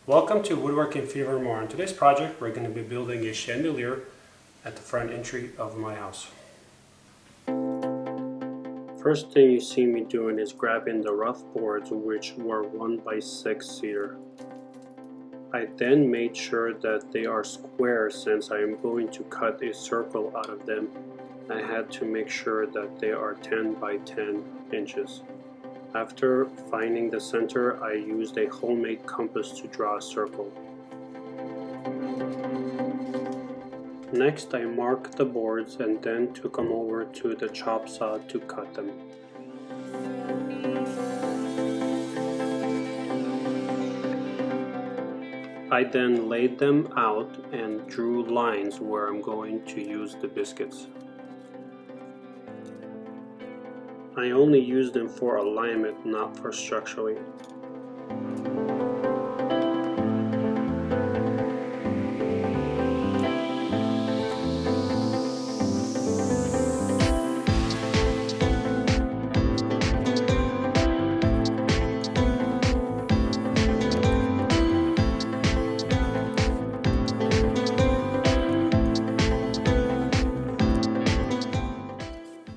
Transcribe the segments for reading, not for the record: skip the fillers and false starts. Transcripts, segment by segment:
Welcome to Woodworking Fever More. On today's project, we're going to be building a chandelier at the front entry of my house. First thing you see me doing is grabbing the rough boards, which were 1x6 cedar. I then made sure that they are square since I am going to cut a circle out of them. I had to make sure that they are 10 by 10 inches. After finding the center, I used a homemade compass to draw a circle. Next, I marked the boards and then took them over to the chop saw to cut them. I then laid them out and drew lines where I'm going to use the biscuits. I only use them for alignment, not for structurally.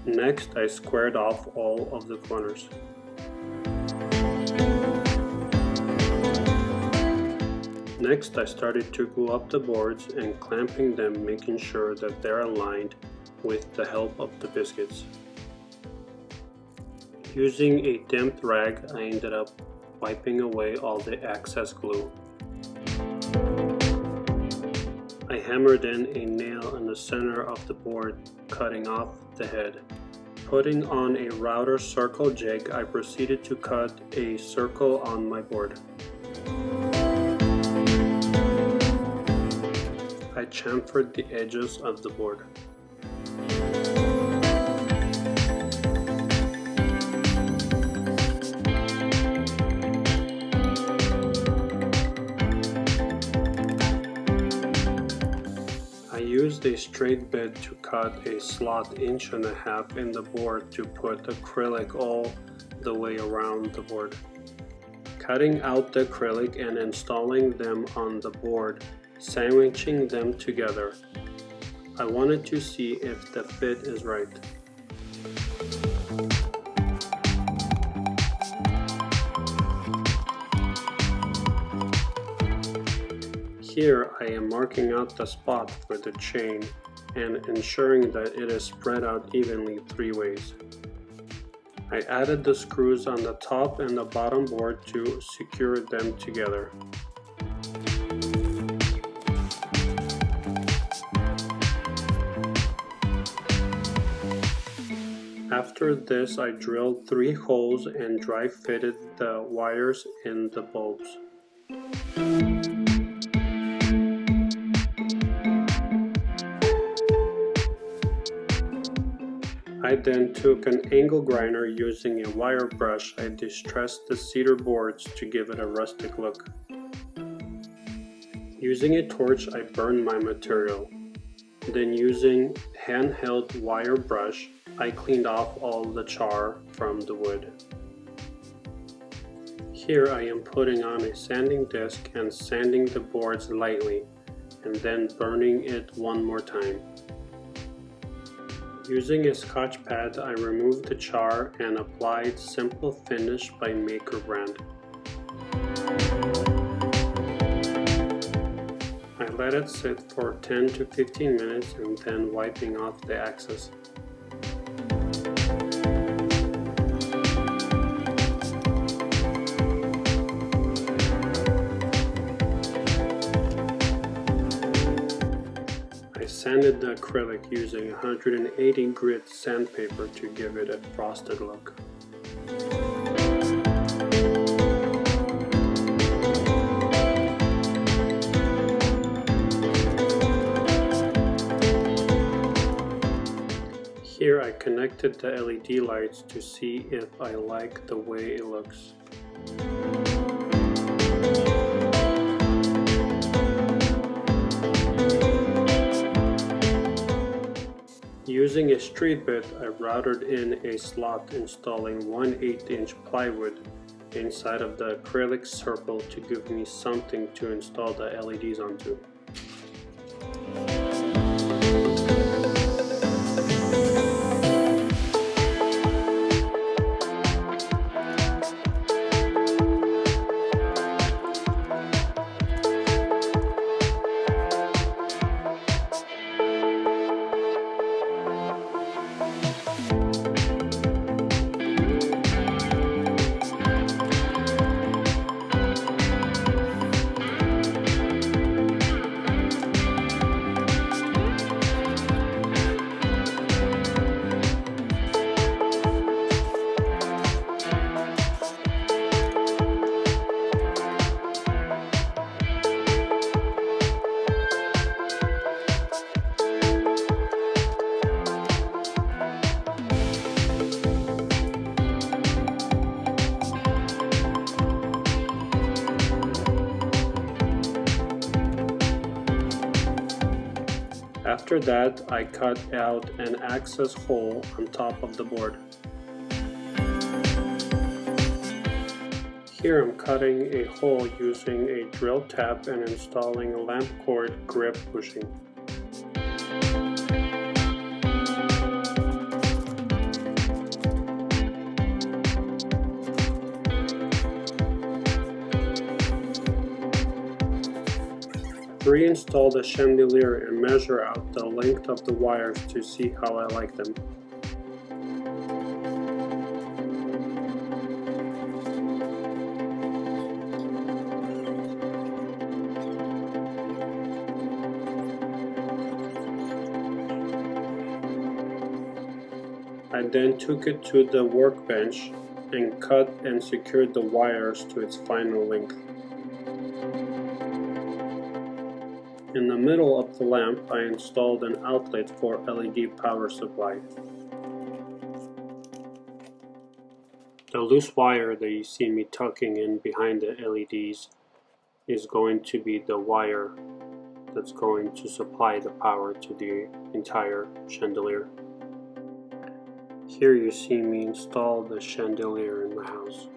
Next, I squared off all of the corners. Next, I started to glue up the boards and clamping them, making sure that they're aligned with the help of the biscuits. Using a damp rag, I ended up wiping away all the excess glue. I hammered in a nail in the center of the board, cutting off the head. Putting on a router circle jig, I proceeded to cut a circle on my board. I chamfered the edges of the board. I used a straight bit to cut a slot 1.5 inches in the board to put acrylic all the way around the board. Cutting out the acrylic and installing them on the board, sandwiching them together. I wanted to see if the fit is right. Here I am marking out the spot for the chain and ensuring that it is spread out evenly 3 ways. I added the screws on the top and the bottom board to secure them together. After this, I drilled 3 holes and dry fitted the wires in the bulbs. I then took an angle grinder using a wire brush. I distressed the cedar boards to give it a rustic look. Using a torch, I burned my material. Then using handheld wire brush, I cleaned off all the char from the wood. Here I am putting on a sanding disc and sanding the boards lightly, and then burning it one more time. Using a scotch pad, I removed the char and applied Simple Finish by Maker brand. I let it sit for 10 to 15 minutes and then wiping off the excess. I sanded the acrylic using 180 grit sandpaper to give it a frosted look. Here I connected the LED lights to see if I like the way it looks. Using a street bit, I routed in a slot installing 1/8 inch plywood inside of the acrylic circle to give me something to install the LEDs onto. After that, I cut out an access hole on top of the board. Here I'm cutting a hole using a drill tap and installing a lamp cord grip bushing. Reinstall the chandelier and measure out the length of the wires to see how I like them. I then took it to the workbench and cut and secured the wires to its final length. In the middle of the lamp, I installed an outlet for LED power supply. The loose wire that you see me tucking in behind the LEDs is going to be the wire that's going to supply the power to the entire chandelier. Here you see me install the chandelier in my house.